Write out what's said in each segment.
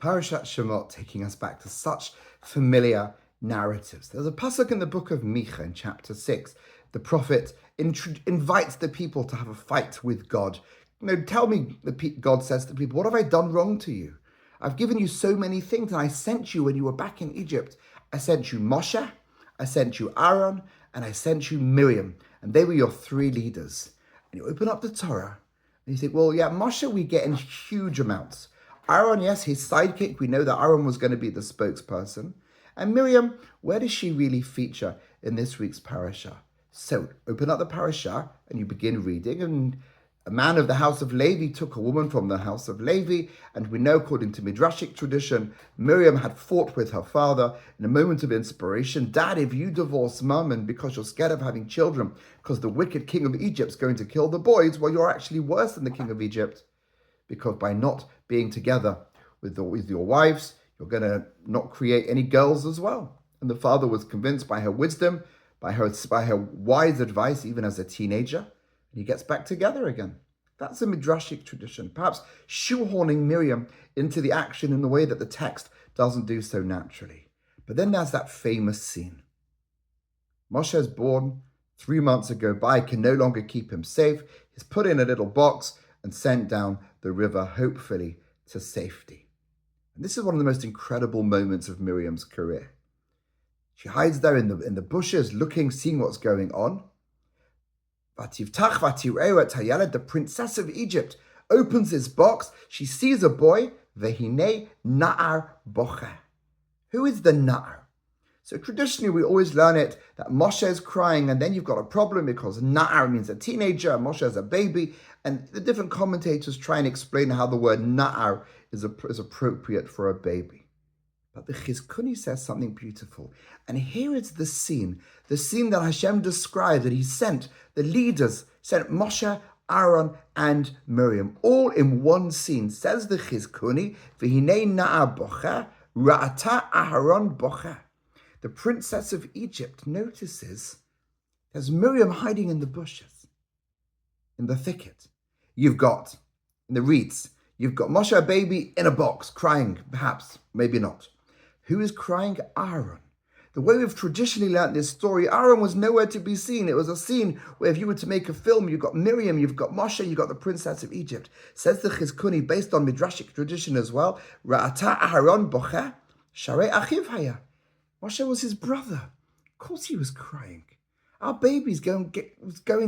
Parashat Shemot taking us back to such familiar narratives. There's a pasuk in the book of Micha in chapter 6. The prophet invites the people to have a fight with God. Tell me, God says to people, what have I done wrong to you? I've given you so many things, and I sent you when you were back in Egypt. I sent you Moshe, I sent you Aaron, and I sent you Miriam, and they were your three leaders. And you open up the Torah, and you think, well, yeah, Moshe we get in huge amounts. Aaron, yes, his sidekick, we know that Aaron was going to be the spokesperson. And Miriam, where does she really feature in this week's parasha? So open up the parasha and you begin reading, and a man of the house of Levi took a woman from the house of Levi, and we know, according to Midrashic tradition, Miriam had fought with her father in a moment of inspiration. Dad, if you divorce mum, and because you're scared of having children, because the wicked king of Egypt's going to kill the boys, well, you're actually worse than the king of Egypt, because by not being together with your wives, you're going to not create any girls as well. And the father was convinced by her wisdom, by her wise advice, even as a teenager, and he gets back together again. That's a midrashic tradition, perhaps shoehorning Miriam into the action in the way that the text doesn't do so naturally. But then there's that famous scene. Moshe is born 3 months ago by, can no longer keep him safe. He's put in a little box and sent down the river, hopefully to safety. And this is one of the most incredible moments of Miriam's career. She hides there in the bushes, looking, seeing what's going on. The princess of Egypt opens his box. She sees a boy. Vehine na'ar boche. Who is the na'ar? So traditionally, we always learn it that Moshe is crying, and then you've got a problem because na'ar means a teenager, and Moshe is a baby. And the different commentators try and explain how the word na'ar is appropriate for a baby. But the Chizkuni says something beautiful. And here is the scene that Hashem described, that he sent the leaders, sent Moshe, Aaron, and Miriam, all in one scene. Says the Chizkuni, V'hinei na'ar bocha, ra'ata Aharon bocha. The princess of Egypt notices there's Miriam hiding in the bushes, in the thicket. You've got, in the reeds, you've got Moshe, a baby, in a box, crying, perhaps, maybe not. Who is crying? Aaron. The way we've traditionally learnt this story, Aaron was nowhere to be seen. It was a scene where if you were to make a film, you've got Miriam, you've got Moshe, you've got the princess of Egypt. Says the Chizkuni, based on Midrashic tradition as well, Ra'ata Aharon bocha, Sharei Achiv haya. Moshe was his brother. Of course he was crying. Our baby's going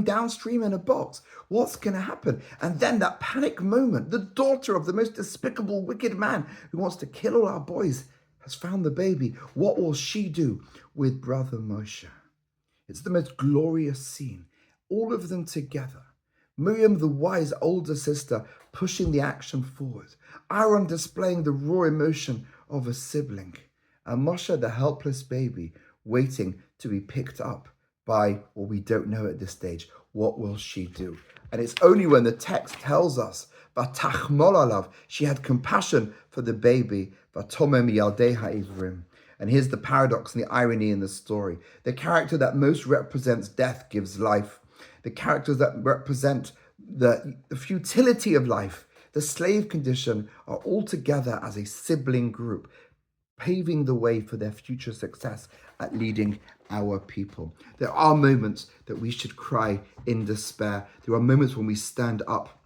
downstream in a box. What's going to happen? And then that panic moment, the daughter of the most despicable, wicked man who wants to kill all our boys has found the baby. What will she do with brother Moshe? It's the most glorious scene. All of them together. Miriam, the wise older sister, pushing the action forward. Aaron displaying the raw emotion of a sibling. And Moshe, the helpless baby, waiting to be picked up by, well, we don't know at this stage, what will she do? And it's only when the text tells us, Vatachmol alav, she had compassion for the baby, Vatomem yaldei ha'ivrim. And here's the paradox and the irony in the story. The character that most represents death gives life. The characters that represent the futility of life, the slave condition, are all together as a sibling group, paving the way for their future success at leading our people. There are moments that we should cry in despair. There are moments when we stand up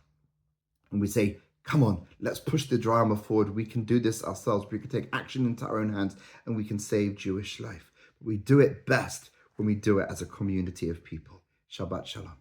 and we say, come on, let's push the drama forward. We can do this ourselves. We can take action into our own hands and we can save Jewish life. But we do it best when we do it as a community of people. Shabbat Shalom.